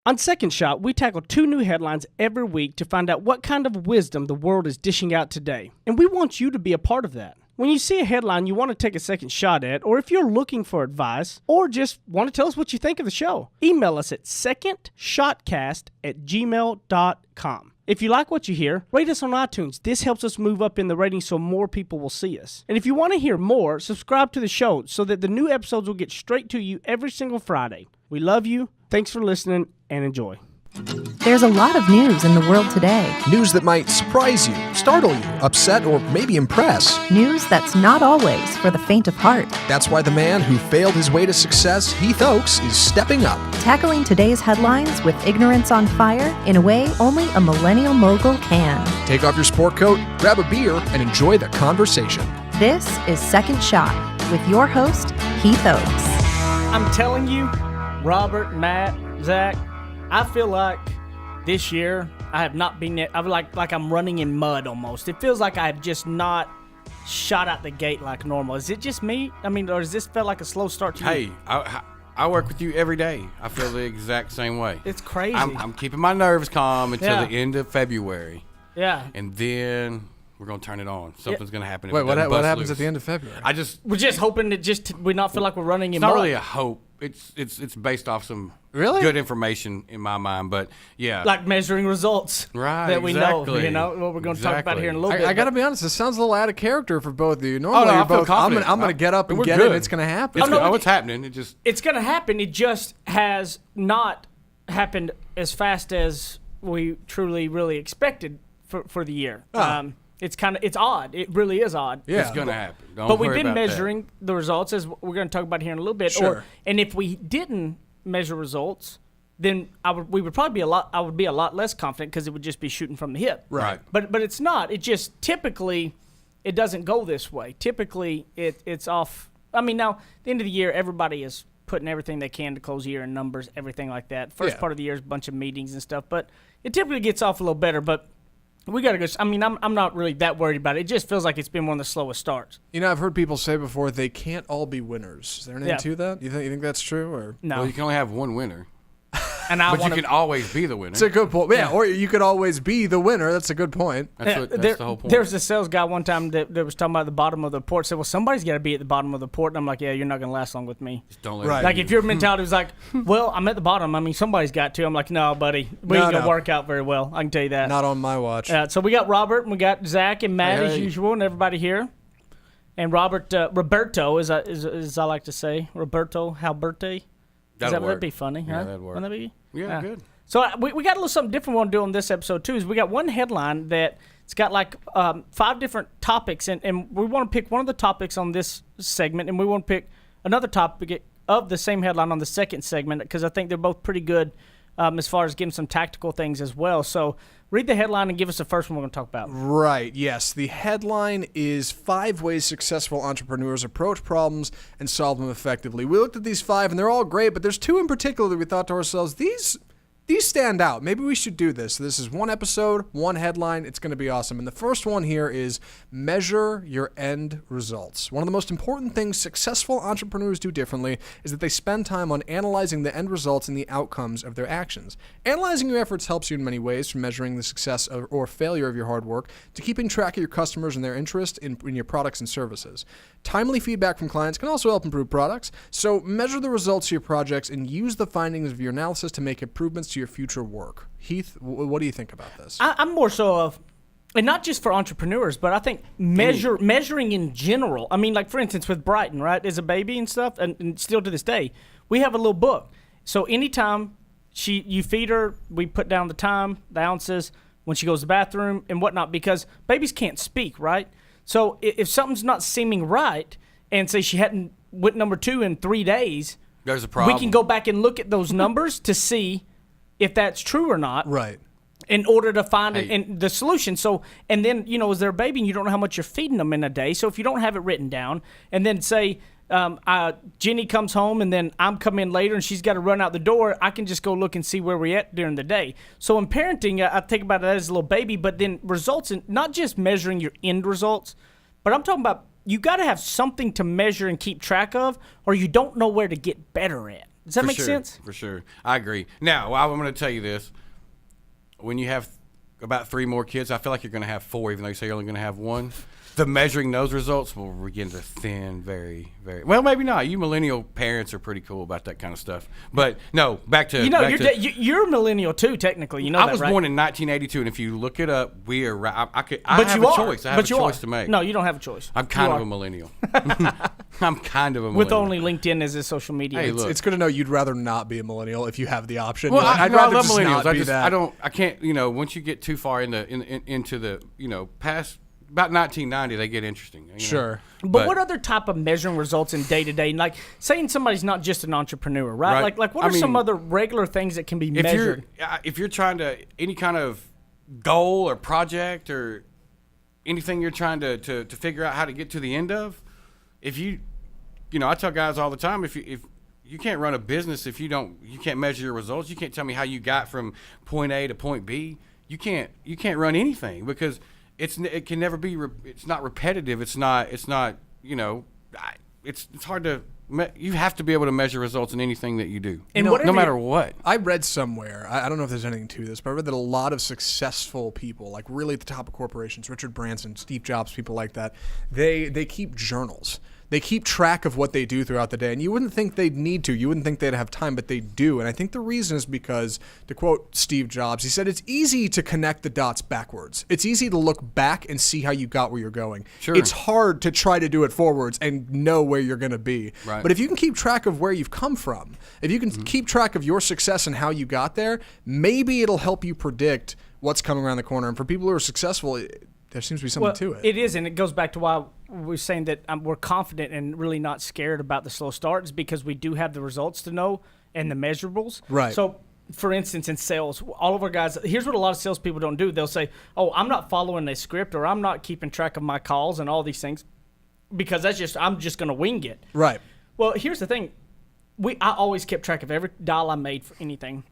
On Second Shot, we tackle 2 new headlines every week to find out what kind of wisdom the world is dishing out today. And we want you to be a part of that. When you see a headline you want to take a second shot at, or if you're looking for advice, or just want to tell us what you think of the show, email us at secondshotcast@gmail.com. If you like what you hear, rate us on iTunes. This helps us move up in the ratings so more people will see us. And if you want to hear more, subscribe to the show so that the new episodes will get straight to you every single Friday. We love you. Thanks for listening, and enjoy. There's a lot of news in the world today. News that might surprise you, startle you, upset, or maybe impress. News that's not always for the faint of heart. That's why the man who failed his way to success, Heath Oakes, is stepping up. Tackling today's headlines with ignorance on fire in a way only a millennial mogul can. Take off your sport coat, grab a beer, and enjoy the conversation. This is Second Shot with your host, Heath Oakes. I'm telling you, Robert, Matt, Zach, I feel like this year I have not been. I feel like I'm running in mud almost. It feels like I have just not shot out the gate like normal. Is it just me? I mean, or does this feel like a slow start to you? Hey, I work with you every day. I feel the exact same way. It's crazy. I'm keeping my nerves calm until the end of February. Yeah. And then we're going to turn it on. Something's going to happen. Wait, what happens at the end of February? We're just hoping that we not feel like we're running in It's mud. not really a hope. It's based off some good information in my mind, but yeah. Like measuring results. Right, that we exactly. know, what we're going to talk about here in a little bit. I got to be honest, this sounds a little out of character for both of you. Normally, no, I you're feel both, confident. I'm going to get up and We're get good. it, and it's going to happen. It's happening. It's going to happen. It just has not happened as fast as we truly, really expected for the year. It's odd. It really is odd. Yeah. It's going to happen. But we've been measuring the results, as we're going to talk about here in a little bit. Sure. And if we didn't measure results, then I would be a lot less confident because it would just be shooting from the hip. Right. But it's not. It just typically it doesn't go this way. Typically it's off. I mean, now at the end of the year, everybody is putting everything they can to close the year in numbers, everything like that. First part of the year is a bunch of meetings and stuff, but it typically gets off a little better. But we got to go. I mean, I'm not really that worried about it. It just feels like it's been one of the slowest starts. You know, I've heard people say before they can't all be winners. Is there anything to that? You think that's true, or no? Well, you can only have one winner. And but you can always be the winner. It's a good point. Yeah, or you could always be the winner. That's a good point. That's the whole point. There was a sales guy one time that was talking about the bottom of the port. Said, well, somebody's got to be at the bottom of the port. And I'm like, yeah, you're not going to last long with me. Just don't let Right. Like, if your mentality was like, well, I'm at the bottom. I mean, somebody's got to. I'm like, no, buddy. We ain't going to work out very well. I can tell you that. Not on my watch. So we got Robert, and we got Zach and Matt as usual, and everybody here. And Roberto, as I like to say, Roberto Halberti. That'd be funny, huh? Yeah, that'd work. Wouldn't that be? Yeah, good. So we got a little something different we want to do on this episode, too, is we got one headline that it's got like 5 different topics, and we want to pick one of the topics on this segment, and we want to pick another topic of the same headline on the second segment, because I think they're both pretty good as far as getting some tactical things as well. So read the headline and give us the first one we're going to talk about. Right, yes. The headline is 5 ways successful entrepreneurs approach problems and solve them effectively. We looked at these 5, and they're all great, but there's 2 in particular that we thought to ourselves, these stand out. Maybe we should do this. This is 1 episode, 1 headline. It's going to be awesome. And the first one here is measure your end results. One of the most important things successful entrepreneurs do differently is that they spend time on analyzing the end results and the outcomes of their actions. Analyzing your efforts helps you in many ways, from measuring the success or failure of your hard work to keeping track of your customers and their interest in your products and services. Timely feedback from clients can also help improve products. So measure the results of your projects and use the findings of your analysis to make improvements to your future work. Heath, what do you think about this? I'm more so of, and not just for entrepreneurs, but I think measuring in general. I mean, like, for instance, with Brighton, right, as a baby and stuff, and still to this day, we have a little book. So anytime you feed her, we put down the time, the ounces, when she goes to the bathroom and whatnot, because babies can't speak, right? So if something's not seeming right, and say she hadn't went number 2 in 3 days, there's a problem. we can go back and look at those numbers to see if that's true or not. Right. In order to find the solution. So, and then, as they're a baby and you don't know how much you're feeding them in a day. So if you don't have it written down, and then say Jenny comes home and then I'm coming in later and she's got to run out the door, I can just go look and see where we're at during the day. So in parenting, I think about it as a little baby, but then results in not just measuring your end results, but I'm talking about you got to have something to measure and keep track of, or you don't know where to get better at. Does that make sense? For sure. I agree. Now, I'm going to tell you this. When you have about 3 more kids, I feel like you're going to have 4, even though you say you're only going to have 1. The measuring those results will begin to thin very, very well. Maybe not. You millennial parents are pretty cool about that kind of stuff. But no, back to you're a millennial too. Technically, you know I that, was right? born in 1982, and if you look it up, we are. I have a choice. I have a choice to make. No, you don't have a choice. I'm kind of a millennial. I'm kind of a millennial. With only LinkedIn as a social media. Hey, it's good to know you'd rather not be a millennial if you have the option. Well, I'd I rather love just millennials. not be that. I can't. Once you get too far into the past. About 1990, they get interesting. Sure. But what other type of measuring results in day-to-day? Like, saying somebody's not just an entrepreneur, right? Like what are some other regular things that can be measured? If you're trying to, any kind of goal or project or anything you're trying to figure out how to get to the end of, if you I tell guys all the time, if you can't run a business if you can't measure your results, you can't tell me how you got from point A to point B. You can't run anything because it can never be. It's not repetitive. It's not. It's hard to. You have to be able to measure results in anything that you do, no matter what. I read somewhere. I don't know if there's anything to this, but I read that a lot of successful people, like really at the top of corporations, Richard Branson, Steve Jobs, people like that, they keep journals. They keep track of what they do throughout the day. And you wouldn't think they'd need to. You wouldn't think they'd have time, but they do. And I think the reason is because, to quote Steve Jobs, he said, it's easy to connect the dots backwards. It's easy to look back and see how you got where you're going. Sure. It's hard to try to do it forwards and know where you're going to be. Right. But if you can keep track of where you've come from, if you can keep track of your success and how you got there, maybe it'll help you predict what's coming around the corner. And for people who are successful, there seems to be something to it. It is, and it goes back to why we're saying that we're confident and really not scared about the slow start is because we do have the results to know and the measurables. Right. So, for instance, in sales, all of our guys, here's what a lot of salespeople don't do. They'll say, oh, I'm not following a script or I'm not keeping track of my calls and all these things because I'm just going to wing it. Right. Well, here's the thing. I always kept track of every dial I made for anything.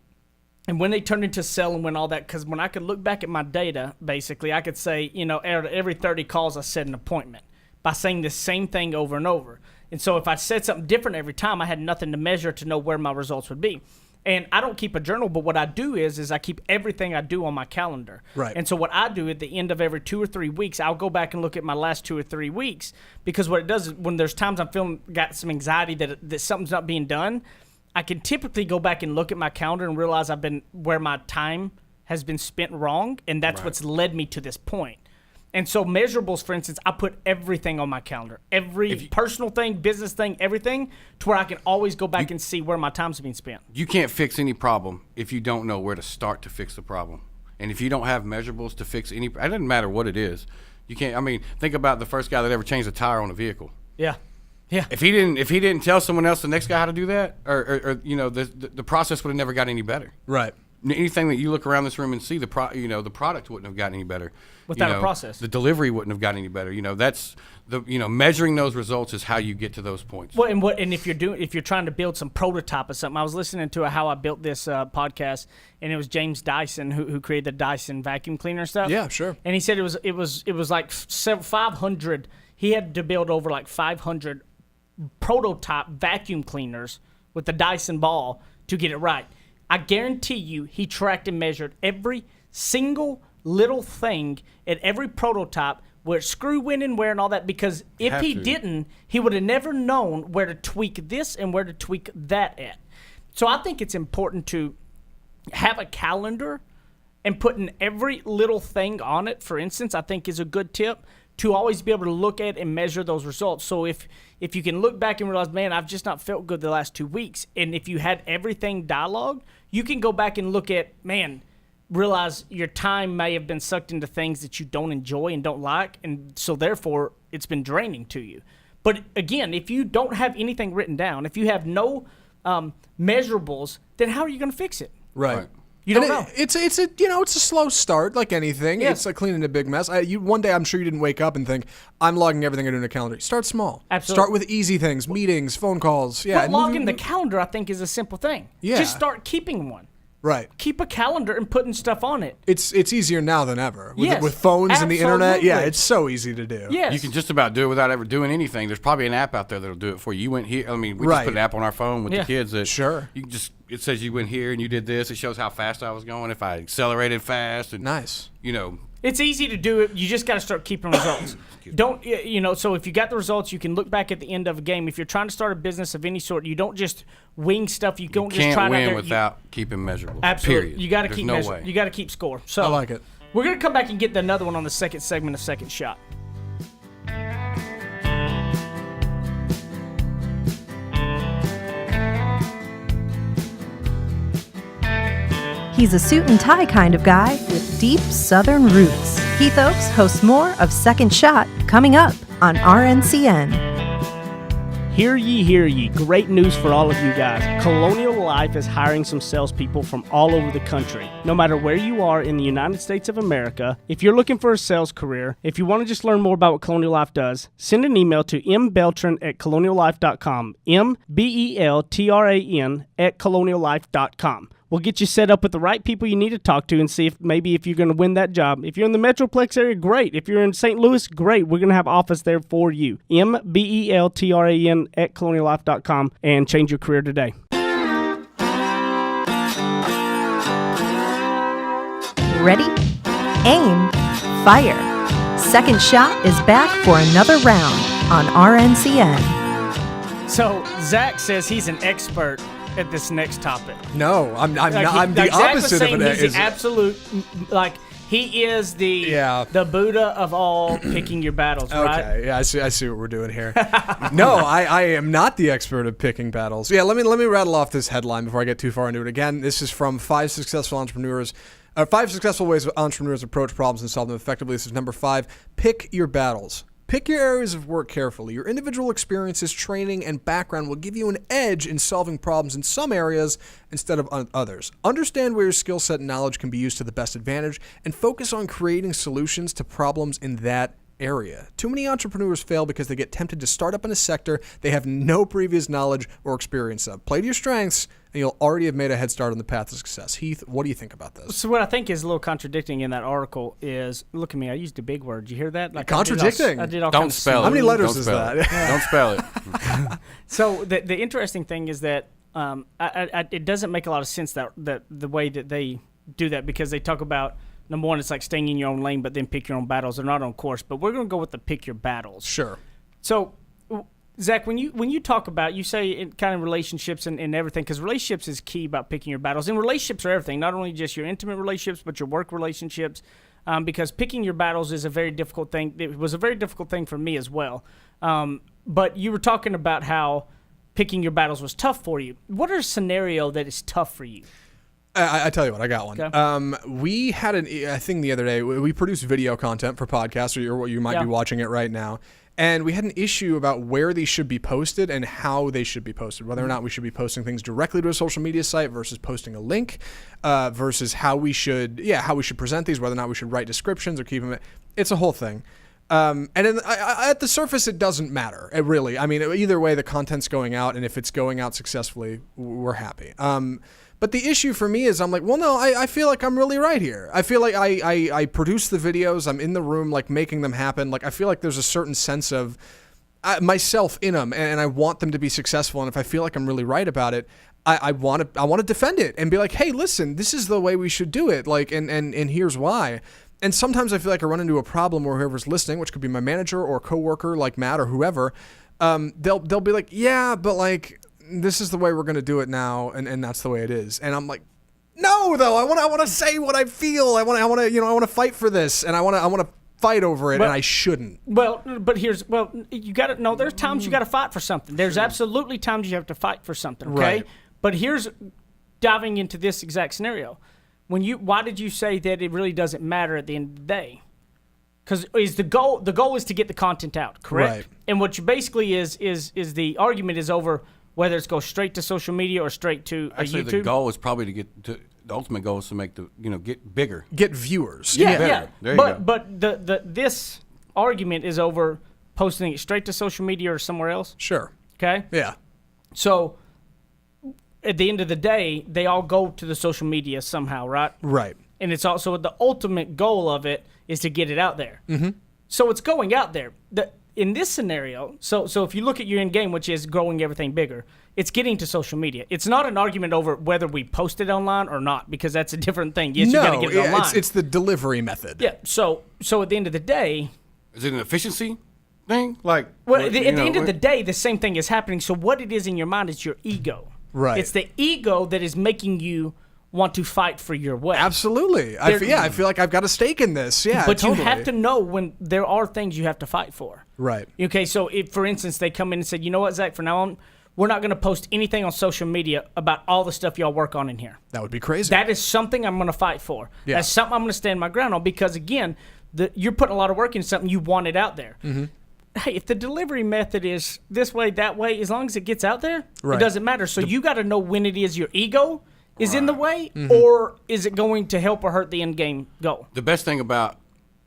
And when they turned into selling, when all that, because when I could look back at my data, basically, I could say, every 30 calls I set an appointment by saying the same thing over and over. And so if I said something different every time, I had nothing to measure to know where my results would be. And I don't keep a journal, but what I do is I keep everything I do on my calendar. Right. And so what I do at the end of every 2 or 3 weeks, I'll go back and look at my last 2 or 3 weeks because what it does is when there's times I'm got some anxiety that something's not being done, I can typically go back and look at my calendar and realize where my time has been spent wrong, and that's what's led me to this point. And so measurables, for instance, I put everything on my calendar, every personal thing, business thing, everything, to where I can always go back and see where my time's being spent. You can't fix any problem if you don't know where to start to fix the problem. And if you don't have measurables to fix it doesn't matter what it is. You can't. I mean, think about the first guy that ever changed a tire on a vehicle. Yeah. Yeah. If he didn't tell someone else, the next guy, how to do that, or the process would have never got any better. Right. Anything that you look around this room and see, the product wouldn't have gotten any better without a process. The delivery wouldn't have gotten any better. That's measuring those results is how you get to those points. Well, and if you're trying to build some prototype of something, I was listening to How I Built This podcast, and it was James Dyson who created the Dyson vacuum cleaner stuff. Yeah, sure. And he said it was like 500. He had to build over like 500 prototype vacuum cleaners with the Dyson ball to get it right. I guarantee you he tracked and measured every single little thing at every prototype where screw went in where and all that, because if he didn't, he would have never known where to tweak this and where to tweak that at. So I think it's important to have a calendar and putting every little thing on it, for instance, I think is a good tip to always be able to look at and measure those results. So if you can look back and realize, man, I've just not felt good the last 2 weeks, and if you had everything dialogued, you can go back and look at, man, realize your time may have been sucked into things that you don't enjoy and don't like, and so therefore it's been draining to you. But again, if you don't have anything written down, if you have no measurables, then how are you going to fix it? Right. You don't know. It's a slow start like anything. Yeah. It's like cleaning a big mess. One day I'm sure you didn't wake up and think, I'm logging everything I do in a calendar. Start small. Absolutely. Start with easy things, meetings, phone calls. Yeah. But logging the calendar, I think, is a simple thing. Yeah. Just start keeping one. Right. Keep a calendar and putting stuff on it. It's easier now than ever. Yes, With phones and the internet, yeah, absolutely. it's so easy to do. Yes. You can just about do it without ever doing anything. There's probably an app out there that'll do it for you. You went here. I mean, we just Right. put an app on our phone with Yeah. the kids that Sure. you can just, it says you went here and you did this. It shows how fast I was going, if I accelerated fast, and Nice. you know, It's easy to do it. You just got to start keeping results. Don't, so if you got the results, you can look back at the end of a game. If you're trying to start a business of any sort, you don't just wing stuff. You don't just try can't to win without keeping measurable. Absolutely. Period. You got to There's keep no measuring. way. You got to keep score. So I like it. We're going to come back and get another one on the second segment of Second Shot. He's a suit and tie kind of guy with deep southern roots. Heath Oaks hosts more of Second Shot coming up on RNCN. Hear ye, great news for all of you guys. Colonial Life is hiring some salespeople from all over the country. No matter where you are in the United States of America, if you're looking for a sales career, if you want to just learn more about what Colonial Life does, send an email to mbeltran@coloniallife.com, mbeltran @coloniallife.com. We'll get you set up with the right people you need to talk to and see if you're going to win that job. If you're in the Metroplex area, great. If you're in St. Louis, great. We're going to have office there for you. mbeltran @coloniallife.com and change your career today. Ready? Aim. Fire. Second Shot is back for another round on RNCN. So Zach says he's an expert at this next topic. No, I'm not. Like I'm the Zach was opposite of saying it. he's the absolute, like he is the Buddha of all picking your battles, right? Okay, yeah, I see what we're doing here. No, I am not the expert at picking battles. Yeah, let me rattle off this headline before I get too far into it. Again, this is from 5 successful ways entrepreneurs approach problems and solve them effectively. This is number 5. Pick your battles. Pick your areas of work carefully. Your individual experiences, training, and background will give you an edge in solving problems in some areas instead of others. Understand where your skill set and knowledge can be used to the best advantage, and focus on creating solutions to problems in that area. Too many entrepreneurs fail because they get tempted to start up in a sector they have no previous knowledge or experience of. Play to your strengths, and you'll already have made a head start on the path to success. Heath, what do you think about this? So what I think is a little contradicting in that article is, look at me, I used a big word. Did you hear that? Like Contradicting? I did all Don't kinds of spell it. How many letters Don't is spell that? it. Don't spell it. So the interesting thing is that it doesn't make a lot of sense that the way that they do that, because they talk about, number one, it's like staying in your own lane, but then pick your own battles. They're not on course, but we're going to go with the pick your battles. Sure. So, Zach, when you talk about, you say in kind of relationships and everything, because relationships is key about picking your battles. And relationships are everything, not only just your intimate relationships, but your work relationships, because picking your battles is a very difficult thing. It was a very difficult thing for me as well. But you were talking about how picking your battles was tough for you. What are a scenario that is tough for you? I tell you what, I got one. Okay. We had a thing the other day. We produce video content for podcasts, or you might be watching it right now. And we had an issue about where these should be posted and how they should be posted, whether or not we should be posting things directly to a social media site versus posting a link, versus how we should present these, whether or not we should write descriptions or keep them. It's a whole thing. And at the surface, it doesn't matter. It really, I mean, either way, the content's going out, and if it's going out successfully, we're happy. But the issue for me is I'm like, well, no, I feel like I'm really right here. I feel like I produce the videos. I'm in the room, like, making them happen. Like, I feel like there's a certain sense of myself in them, and I want them to be successful. And if I feel like I'm really right about it, I want to defend it and be like, hey, listen, this is the way we should do it. Like, and here's why. And sometimes I feel like I run into a problem where whoever's listening, which could be my manager or coworker like Matt or whoever, they'll be like, yeah, but like, this is the way we're going to do it now, and that's the way it is. And I'm like, no, though, I want to say what I feel. I want to fight for this, and I want to fight over it, and I shouldn't. Well, but you got to know, there's times you got to fight for something. There's absolutely times you have to fight for something, okay? Right. But here's diving into this exact scenario. Why did you say that it really doesn't matter at the end of the day? Because the goal is to get the content out, correct? Right. And what you basically is the argument is over whether it's go straight to social media or straight to Actually, YouTube. the goal is probably the ultimate goal is to make get bigger. Get viewers. Yeah. There you go. But this argument is over posting it straight to social media or somewhere else. Sure. Okay. Yeah. So at the end of the day, they all go to the social media somehow, right? Right. And it's also the ultimate goal of it is to get it out there. Mm-hmm. So it's going out there. In this scenario, so if you look at your end game, which is growing everything bigger, it's getting to social media. It's not an argument over whether we post it online or not, because that's a different thing. Yes, you got to get it online. It's the delivery method. Yeah. So at the end of the day, Is it an efficiency thing? Like, at the end of the day, the same thing is happening. So what it is in your mind is your ego. Right. It's the ego that is making you want to fight for your way. Absolutely. I feel like I've got a stake in this. Yeah, but totally. you have to know when there are things you have to fight for. Right. Okay, so if, for instance, they come in and said, you know what, Zach, from now on, we're not going to post anything on social media about all the stuff y'all work on in here. That would be crazy. That is something I'm going to fight for. Yeah. That's something I'm going to stand my ground on because, again, you're putting a lot of work into something you want it out there. Mm-hmm. Hey, if the delivery method is this way, that way, as long as it gets out there, right. It doesn't matter. So you got to know when it is your ego is in the way, or is it going to help or hurt the end game goal? The best thing about,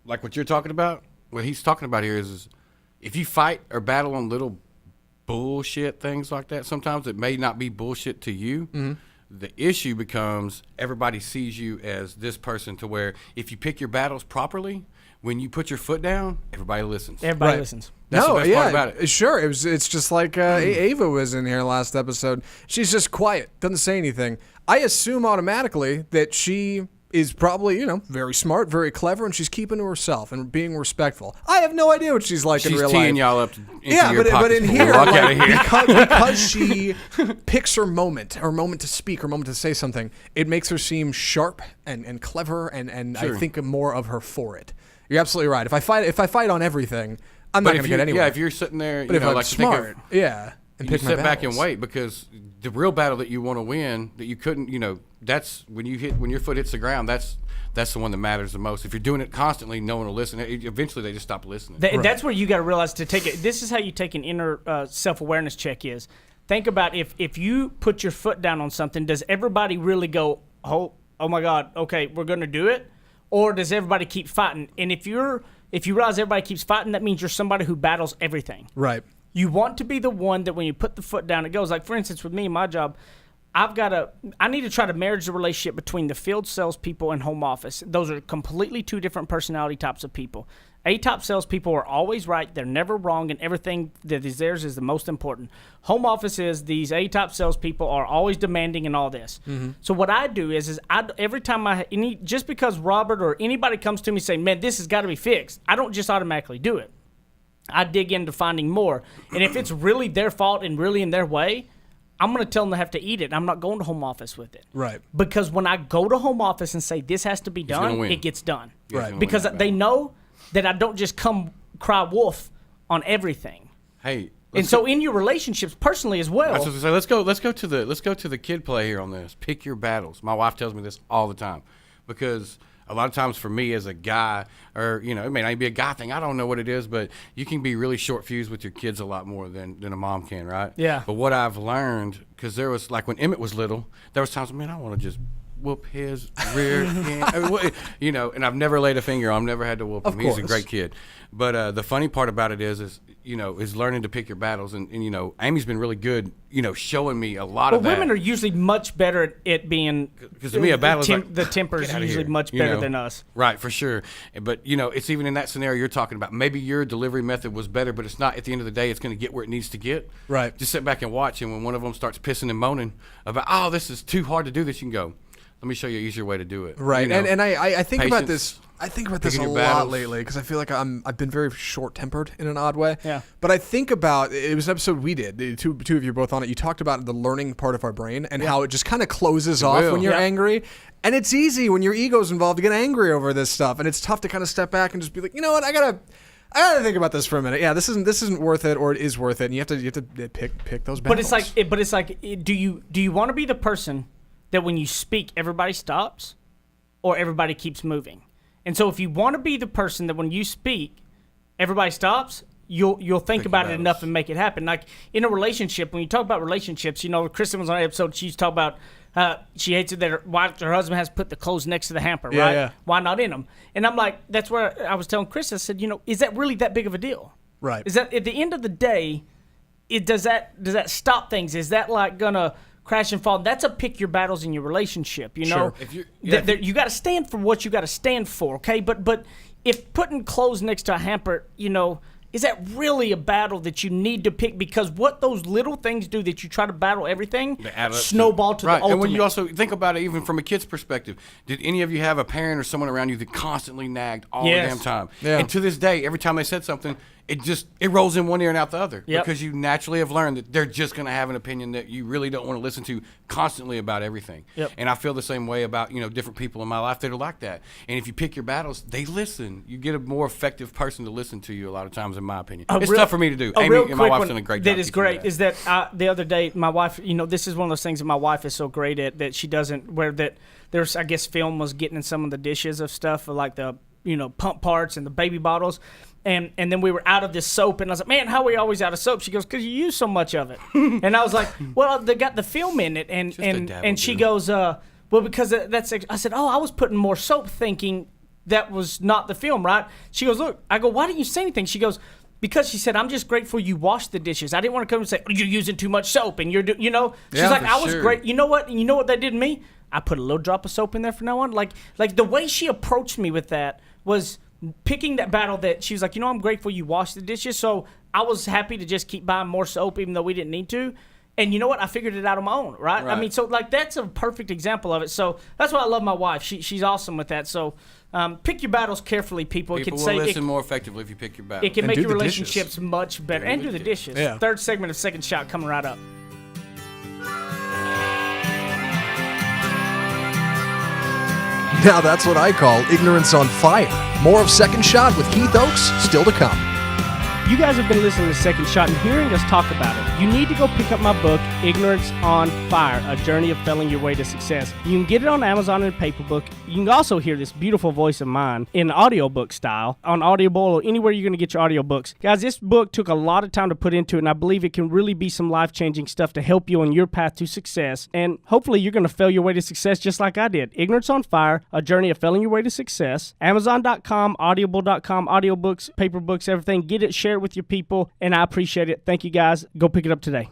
like what you're talking about, what he's talking about here is if you fight or battle on little bullshit things like that, sometimes it may not be bullshit to you. Mm-hmm. The issue becomes everybody sees you as this person to where if you pick your battles properly, when you put your foot down, everybody listens. Everybody listens. That's the best part about it. Sure. It's just like Ava was in here last episode. She's just quiet, doesn't say anything. I assume automatically that she is probably, very smart, very clever, and she's keeping to herself and being respectful. I have no idea what she's like in real life. She's teeing y'all up into your but pockets in before here, we walk out of here. because she picks her moment to speak, her moment to say something, it makes her seem sharp and clever, and Sure. I think more of her for it. You're absolutely right. If I fight on everything, I'm not going to get anywhere. Yeah, if you're sitting there, but if I'm like smart, and you pick my sit back and battles. wait, because the real battle that you want to win that you couldn't, that's when your foot hits the ground. That's the one that matters the most. If you're doing it constantly, no one will listen. Eventually, they just stop listening. That's where you got to realize to take it. This is how you take an inner self-awareness check. Is think about if you put your foot down on something, does everybody really go, oh my God, okay, we're going to do it, or does everybody keep fighting? And if you realize everybody keeps fighting, that means you're somebody who battles everything. Right. You want to be the one that when you put the foot down, it goes. Like, for instance, with me, my job, I need to try to marriage the relationship between the field salespeople and home office. Those are completely two different personality types of people. A-top salespeople are always right. They're never wrong, and everything that is theirs is the most important. Home office is these A-top salespeople are always demanding and all this. Mm-hmm. So what I do is every time just because Robert or anybody comes to me saying, man, this has got to be fixed, I don't just automatically do it. I dig into finding more. And if it's really their fault and really in their way, I'm going to tell them they have to eat it. I'm not going to home office with it. Right. Because when I go to home office and say this has to be done, it gets done. Right. Because they know that I don't just come cry wolf on everything. Hey. And so in your relationships personally as well. I was going to say, let's go to the kid play here on this. Pick your battles. My wife tells me this all the time because a lot of times for me as a guy, or it may not be a guy thing, I don't know what it is, but you can be really short fused with your kids a lot more than a mom can, right? Yeah. But what I've learned, because there was like when Emmett was little, there was times, man, I want to just whoop his rear end, and I've never laid a finger on him, never had to whoop him. Of He's a course. great kid. But the funny part about it is learning to pick your battles, and Amy's been really good, showing me a lot of that. Women are usually much better at it being, because to me a battle is like, the temper is get outta usually here, much better than us. Right, for sure. But it's even in that scenario you're talking about. Maybe your delivery method was better, but it's not. At the end of the day, it's going to get where it needs to get. Right. Just sit back and watch, and when one of them starts pissing and moaning about, oh, this is too hard to do this, you can go, let me show you an easier way to do it. Right. And I think about Patience, this. I think about this a picking lot your battles. lately because I feel like I've been very short-tempered in an odd way. Yeah. But I think about it was an episode we did. The two of you both on it. You talked about the learning part of our brain and how it just kind of closes off will. when you're Yeah. angry. And it's easy when your ego's involved to get angry over this stuff. And it's tough to kind of step back and just be like, you know what, I gotta think about this for a minute. Yeah, this isn't worth it, or it is worth it. And you have to pick those battles. But it's like, do you want to be the person that when you speak everybody stops, or everybody keeps moving? And so if you want to be the person that when you speak everybody stops, you'll think about it enough and make it happen. Like in a relationship, when you talk about relationships, Kristen was on an episode, she used to talk about she hates it that her husband has put the clothes next to the hamper, right? Yeah. Why not in them? And I'm like, that's where I was telling Chris, I said, is that really that big of a deal? Right. Is that at the end of the day, does that stop things? Is that like gonna crash and fall. That's a pick your battles in your relationship. You know, Sure. If you're- you got to stand for what you got to stand for. Okay, but if putting clothes next to a hamper, you know, is that really a battle that you need to pick? Because what those little things do that you try to battle everything, They add up snowball to the right. ultimate. And when you also think about it, even from a kid's perspective, did any of you have a parent or someone around you that constantly nagged all Yes. the damn time? Yeah. And to this day, every time they said something, it rolls in one ear and out the other Yep. because you naturally have learned that they're just going to have an opinion that you really don't want to listen to constantly about everything. Yep. And I feel the same way about different people in my life that are like that. And if you pick your battles, they listen. You get a more effective person to listen to you a lot of times, in my opinion. It's tough for me to do. A Amy real and my quick wife's one done a great job. that is teaching me great is that the other day my wife, this is one of those things that my wife is so great at that she doesn't where that there's I guess film was getting in some of the dishes of stuff like the pump parts and the baby bottles. And then we were out of this soap, and I was like, man, how are we always out of soap? She goes, because you use so much of it. And I was like, well, they got the film in it. And she goes, well, because that's, I said, oh, I was putting more soap thinking that was not the film, right? She goes, look, I go, why didn't you say anything? She goes, because she said, I'm just grateful you washed the dishes. I didn't want to come and say, oh, you're using too much soap, and she's like, I was great. You know what that did to me? I put a little drop of soap in there from now on. Like the way she approached me with that was picking that battle that she was like, I'm grateful you washed the dishes. So I was happy to just keep buying more soap even though we didn't need to. And you know what? I figured it out on my own, right? I mean, so that's a perfect example of it. So that's why I love my wife. She's awesome with that. So pick your battles carefully, people. People will listen more effectively if you pick your battles. It can And make do your the relationships dishes. much better. And do the dishes. Yeah. Third segment of Second Shot coming right up. Now that's what I call ignorance on fire. More of Second Shot with Keith Oakes still to come. You guys have been listening to Second Shot and hearing us talk about it. You need to go pick up my book, Ignorance on Fire, A Journey of Failing Your Way to Success. You can get it on Amazon in paper book. You can also hear this beautiful voice of mine in audiobook style on Audible or anywhere you're going to get your audiobooks. Guys, this book took a lot of time to put into it, and I believe it can really be some life-changing stuff to help you on your path to success. And hopefully you're going to fail your way to success just like I did. Ignorance on Fire, A Journey of Failing Your Way to Success. Amazon.com, Audible.com, audiobooks, paper books, everything. Get it, share it with your people, and I appreciate it. Thank you, guys. Go pick it up today.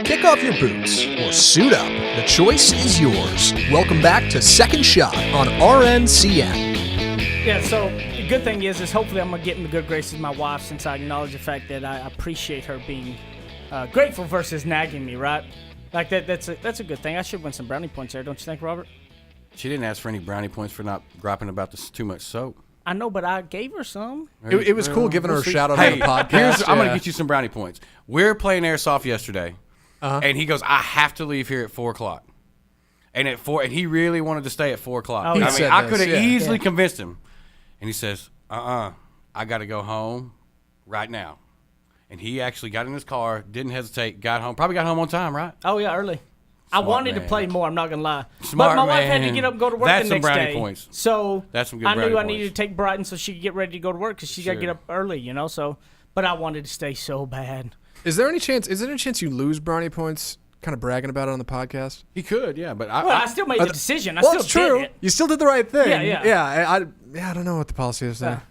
Kick off your boots or suit up. The choice is yours. Welcome back to Second Shot on RNCN. Yeah, so the good thing is hopefully I'm going to get in the good graces of my wife since I acknowledge the fact that I appreciate her being grateful versus nagging me, right? Like that's a good thing. I should win some brownie points there, don't you think, Robert? She didn't ask for any brownie points for not griping about this too much soap. I know, but I gave her some. It was cool giving her a shout out on the podcast. I'm going to get you some brownie points. We're playing airsoft yesterday, and he goes, I have to leave here at 4 o'clock. And and he really wanted to stay at 4 o'clock. Oh, I he mean, said I this, could have yeah. easily convinced him. And he says, I got to go home right now. And he actually got in his car, didn't hesitate, got home. Probably got home on time, right? Oh, yeah, early. I wanted to man. play more, I'm not going to lie. Smart but my wife had to man. get up and go to work That's the some next brownie day. points. So That's some good I knew brownie I needed to points. take Brighton so she could get ready to go to work because she got to get Sure. up early, So, but I wanted to stay so bad. Is there any chance you lose brownie points kind of bragging about it on the podcast? He could, yeah. But Well, I still made the decision. I Well, still it's true. did it. You still did the right thing. Yeah. I don't know what the policy is there.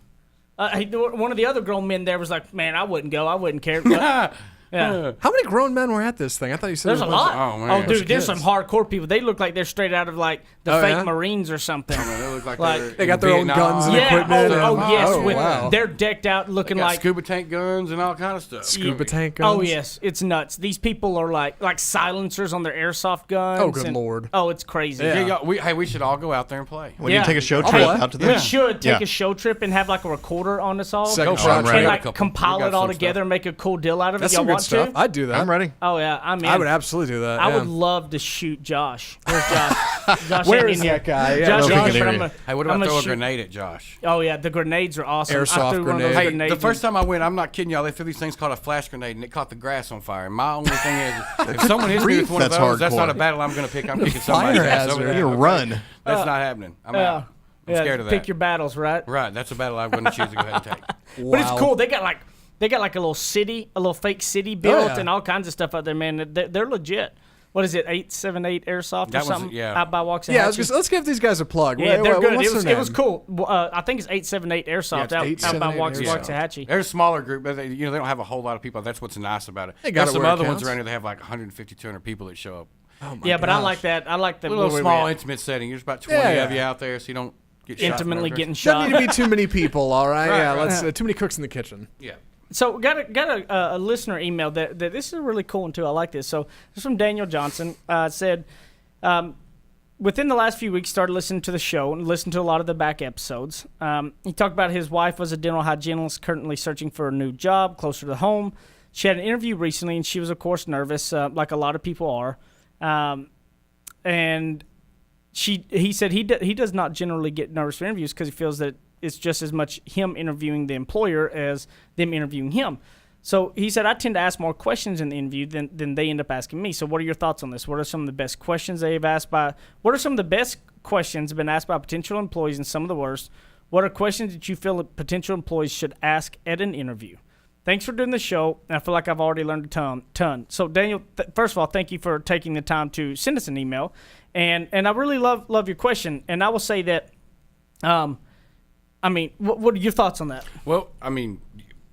One of the other grown men there was like, man, I wouldn't go. I wouldn't care. But, yeah. How many grown men were at this thing? I thought you said There's a there was lot. Oh, man. Oh, Bunch dude, of there's kids. some hardcore people. They look like they're straight out of like the Oh, fake yeah? Marines or something. They look like, Like- They got their own guns and Yeah. equipment. Yes. Oh, with, wow. They're decked out, looking got like. scuba tank guns and all kind of stuff. Scuba tank guns. Oh yes, it's nuts. These people are like silencers on their airsoft guns. Oh, good lord. Oh, it's crazy. Yeah. We should all go out there and play. We need to take a show trip play. out to We this. should take Yeah. a show trip and have like a recorder on us all. Second Go for shot. it. and We got a like couple. compile We got it all some together stuff. and make a cool deal out of it. That's Y'all some good want stuff. to? I'd do that. I'm ready. Oh yeah, I mean, I would absolutely do that. I yeah. would love to shoot Josh. Where's Josh? Josh Where ain't is in here. that guy? Yeah, Josh, I don't think Josh, he but can I'm hear gonna- Hey, what I'm about gonna throw a shoot- grenade at Josh? Oh yeah, the grenades are awesome. Airsoft I threw one of those grenade. Hey, grenades. the first time I went, I'm not kidding y'all. They threw these things called a flash grenade, and it caught the grass on fire. And my only thing is, if someone hits me with one of That's those, that's hardcore. not a battle I'm going to pick. I'm kicking somebody's Fire ass over hazard. there. You Okay? run. That's not happening. I'm out. I'm scared of that. Pick your battles, right? Right, that's a battle I'm going to choose to go ahead and take. But it's Wow. cool. They got like a little city, a little fake city built, yeah. and all kinds of stuff out there, man. They're legit. what is it, 878 Airsoft or That was- something? yeah. Out by Waxahachie. Yeah, let's give these guys a plug. Yeah, they're good. What's It was, their it was name? cool. I think it's 878 Airsoft it's out by 878 Airsoft. Waxahachie. They're a smaller group, but they don't have a whole lot of people. That's what's nice about it. They got There's it some where it other ones counts. around here that have like 150, 200 people that show up. Oh my Yeah, but I gosh. like that. I like the A little where we small, at. intimate setting. There's about 20 Yeah, of you yeah. out there, so you don't get shot. Intimately getting Doesn't shot. need to be too many people, all right? Right, Yeah, right. let's too many cooks in the kitchen. Yeah. So got a listener email that this is a really cool one too. I like this. So this is from Daniel Johnson. Said, within the last few weeks, started listening to the show and listened to a lot of the back episodes. He talked about his wife was a dental hygienist, currently searching for a new job closer to home. She had an interview recently, and she was of course nervous, like a lot of people are. And he said he does not generally get nervous for interviews because he feels that it's just as much him interviewing the employer as them interviewing him. So he said, I tend to ask more questions in the interview than they end up asking me. So what are your thoughts on this? What are some of the best questions they've asked what are some of the best questions been asked by potential employees and some of the worst? What are questions that you feel that potential employees should ask at an interview? Thanks for doing the show. I feel like I've already learned a ton. So Daniel, first of all, thank you for taking the time to send us an email. And I really love your question. And I will say that, what are your thoughts on that? Well, I mean,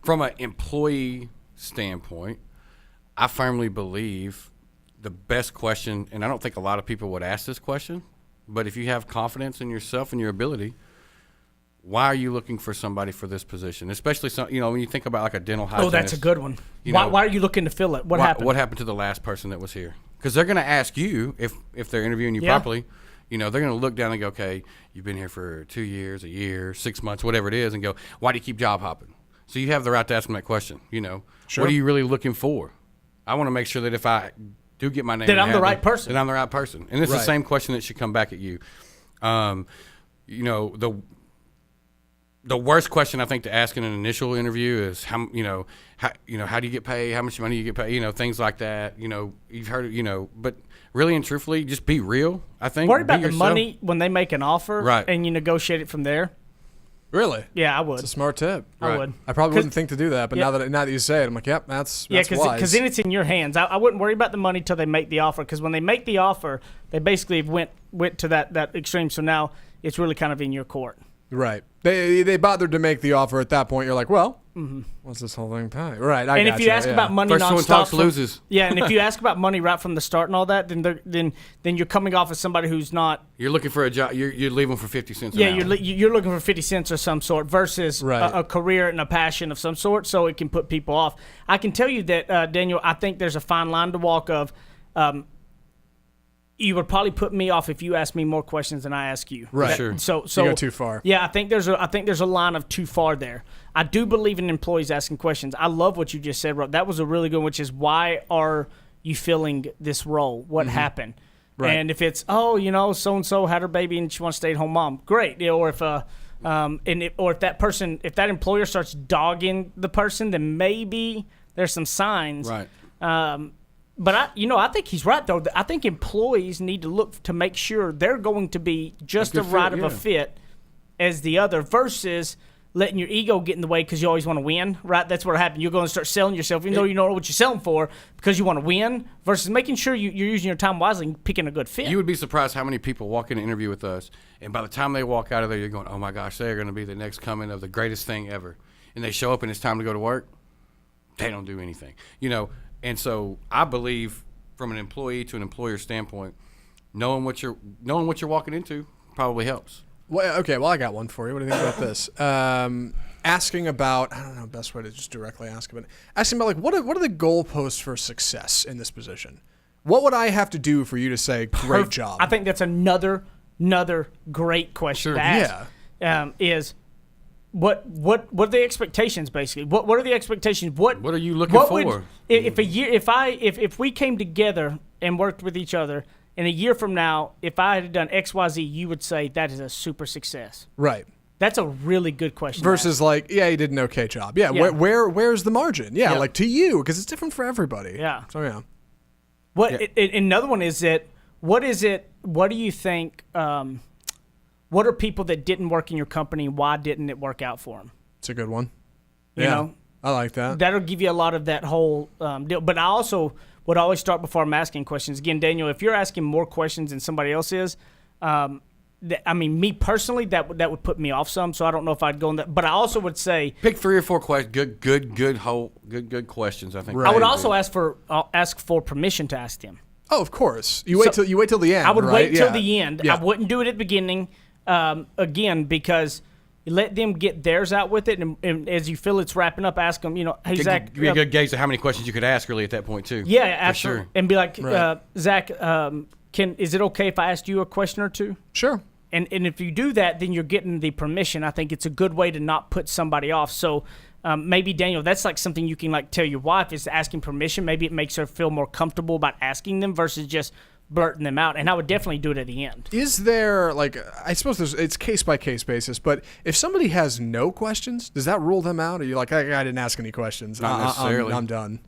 from an employee standpoint, I firmly believe the best question, and I don't think a lot of people would ask this question, but if you have confidence in yourself and your ability, why are you looking for somebody for this position? Especially, when you think about like a dental hygienist. Oh, that's a good one. You Why know, are you looking to fill it? What happened? What happened to the last person that was here? Because they're going to ask you, if they're interviewing you Yeah. properly, they're going to look down and go, okay, you've been here for 2 years, a year, 6 months, whatever it is, and go, why do you keep job hopping? So you have the right to ask them that question. Sure. What are you really looking for? I want to make sure that if I do get my name, That in I'm the hat, right person. That I'm the right person, and it's the Right. same question that should come back at you. The worst question I think to ask in an initial interview is how do you get paid? How much money you get paid? Things like that. You've heard it. But really and truthfully, just be real. I think. Worry Be about the yourself. money when they make an offer, Right. and you negotiate it from there. Really? Yeah, I would. It's a smart tip. I Right. would. I probably 'Cause- wouldn't think to do that, but Yeah. now that you say it, I'm like, yep, that's Yeah, wise. because then it's in your hands. I wouldn't worry about the money till they make the offer. Because when they make the offer, they basically went to that extreme. So now it's really kind of in your court. Right. They bothered to make the offer at that point. You're like, well, what's this whole thing pay? Right. I And if gotcha, you ask yeah. about money First one nonstop, talks from- loses. Yeah, and if you ask about money right from the start and all that, then you're coming off as somebody who's not. You're looking for a job. You're leaving for 50 cents. Yeah, an hour. you're looking for 50 cents or some sort versus Right. a career and a passion of some sort, so it can put people off. I can tell you that, Daniel, I think there's a fine line to walk of you would probably put me off if you asked me more questions than I ask you. Right. Sure. So You go too far. Yeah, I think there's a line of too far there. I do believe in employees asking questions. I love what you just said, Rob. That was a really good one, which is why are you filling this role? What happened? Right. And if it's so and so had her baby and she wants to stay at home mom, great. Or if if that employer starts dogging the person, then maybe there's some signs. Right. But I think he's right though. I think employees need to look to make sure they're going to be just A as good right fit, of a yeah. fit as the other versus letting your ego get in the way because you always want to win, right? That's what happened. You're going to start selling yourself even though you know what you're selling for because you want to win versus making sure you're using your time wisely and picking a good fit. You would be surprised how many people walk in an interview with us, and by the time they walk out of there, you're going, oh my gosh, they're going to be the next coming of the greatest thing ever. And they show up and it's time to go to work. They don't do anything, And so I believe from an employee to an employer standpoint, knowing what you're walking into probably helps. Well, okay, I got one for you. What do you think about this? Asking about, I don't know, best way to just directly ask about it. Asking about, like, what are the goalposts for success in this position? What would I have to do for you to say, great job? I think that's another great question Sure. to ask. Is what are the expectations basically? What are the expectations? What are you looking for? If we came together and worked with each other, in a year from now, if I had done XYZ, you would say that is a super success. Right. That's a really good question. to Versus like, yeah, you did an okay job. Yeah, Yeah. where's the margin? Yeah, Yeah. like to you, because it's different for everybody. Yeah. So, yeah. Another one is that what do you think, what are people that didn't work in your company, why didn't it work out for them? It's a good one. You Yeah. know? I like that. That'll give you a lot of that whole deal. But I also, would always start before I'm asking questions. Again, Daniel, if you're asking more questions than somebody else is, me personally, that would put me off some. So I don't know if I'd go in that. But I also would say pick 3 or 4 questions. Good questions. I think. Right. I would also ask for permission to ask them. Oh, of course. You wait till the end. I would right? wait till the end. Yeah. I wouldn't do it at the beginning. Again, because you let them get theirs out with it, and as you feel it's wrapping up, ask them, hey, Zach. Give me a good gauge of how many questions you could ask really at that point, too. Yeah, absolutely. Sure. And be like, Right. Zach, is it okay if I asked you a question or two? Sure. And if you do that, then you're getting the permission. I think it's a good way to not put somebody off. So maybe, Daniel, that's like something you can like tell your wife is asking permission. Maybe it makes her feel more comfortable about asking them versus just blurting them out. And I would definitely do it at the end. Is there, I suppose it's case-by-case basis, but if somebody has no questions, does that rule them out? Or are you like, I didn't ask any questions. Not necessarily. I'm done.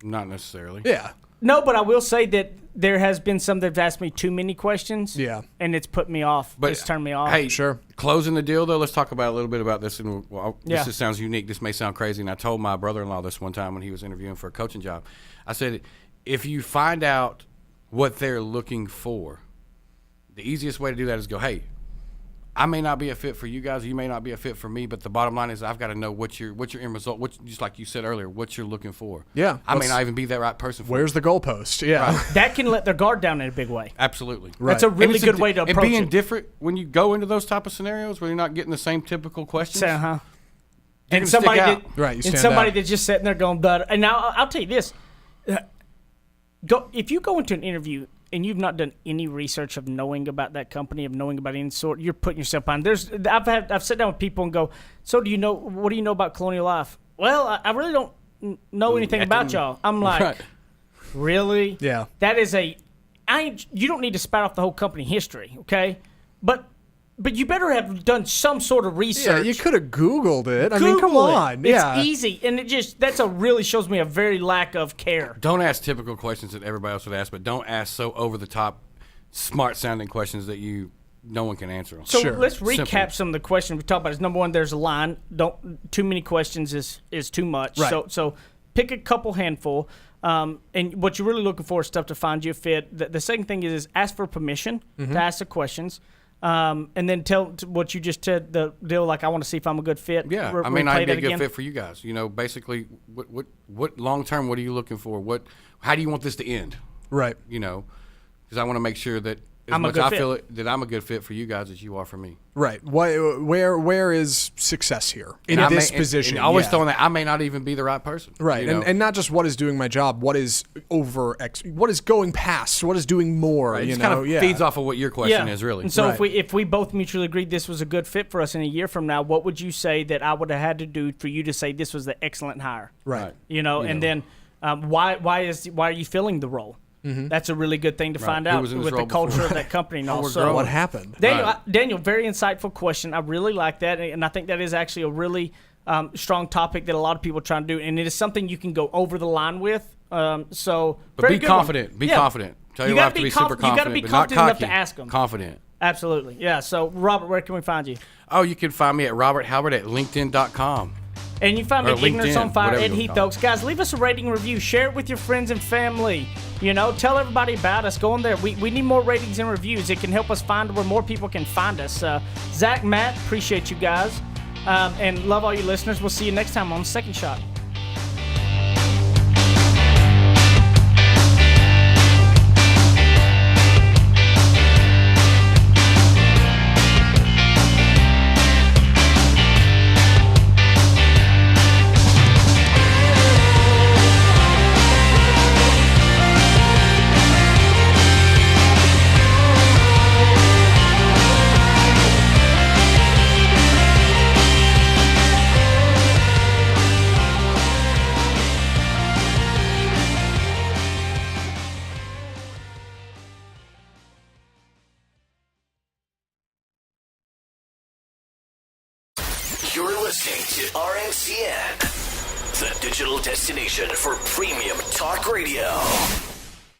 Not necessarily. Yeah. No, but I will say that there has been some that have asked me too many questions. Yeah. And it's put me off. But it's turned me off. Hey, Sure. Closing the deal, though, let's talk about a little bit about this. And Yeah. This just sounds unique. This may sound crazy. And I told my brother-in-law this one time when he was interviewing for a coaching job. I said, if you find out what they're looking for, the easiest way to do that is go, hey, I may not be a fit for you guys, or you may not be a fit for me, but the bottom line is I've got to know what your end result, just like you said earlier, what you're looking for. Yeah. I may not even be that right person for Where's the goalpost? Yeah. Right. That can let their guard down in a big way. Absolutely. Right. That's a And really it's good way to approach and being it. different when you go into those type of scenarios where you're not getting the same typical questions. Say, uh-huh. can And stick somebody out. that, Right, you and stand somebody out. that's just sitting there going, "Duh." And now I'll tell you this: if you go into an interview and you've not done any research of knowing about that company, of knowing about any sort, you're putting yourself on. I've sat down with people and go, "So what do you know about Colonial Life?" Well, I really don't know anything about y'all. I'm like, Right. really? Yeah. That is you don't need to spout off the whole company history, okay? But you better have done some sort of Yeah, research. you could have Googled it. I mean, come Google it. on. Yeah. It's easy, and that's really shows me a very lack of care. Don't ask typical questions that everybody else would ask, but don't ask so over the top, smart sounding questions that no one can answer them. So Sure. let's recap Simple. some of the questions we talked about. Is number one, there's a line. Don't too many questions is too much. Right. So pick a couple handful. And what you're really looking for is stuff to find you a fit. The second thing is ask for permission to ask the questions. And then tell what you just said, the deal, like, I want to see if I'm a good fit. Yeah, I may not be a good fit for you guys. Basically, what long term, what are you looking for? How do you want this to end? Right. Because I want to make sure that as I'm a much good I fit. feel that I'm a good fit for you guys as you are for me. Right. Where is success here in And this position? And always Yeah. throwing that I may not even be the right person. Right, you know? and not just what is doing my job, what is what is going past, what is doing more. Right, it You just know, kind of yeah. feeds off of what your question is really. And so Right. if we both mutually agreed this was a good fit for us in a year from now, what would you say that I would have had to do for you to say this was the excellent hire? Right. Then why are you filling the role? That's a really good thing to find Who out was in this with the role culture before? of that company and all. we're So growing. What happened? Daniel, very insightful question. I really like that, and I think that is actually a really strong topic that a lot of people are trying to do, and it is something you can go over the line with. But Very be good one. confident. Be Yeah. confident. Tell You your gotta wife to be be super conf- you gotta confident, be but not confident enough cocky. to ask 'em. Confident. Absolutely, yeah. So, Robert, where can we find you? Oh, you can find me at Robert Halbert at LinkedIn.com. And you find me Or at Ignorance LinkedIn, on Fire, whatever Ed you Heath call it. Oaks. Guys, leave us a rating and review. Share it with your friends and family. Tell everybody about us. Go on there. We need more ratings and reviews. It can help us find where more people can find us. Zach, Matt, appreciate you guys. And love all you listeners. We'll see you next time on Second Shot. You're listening to RNCN, the digital destination for premium talk radio.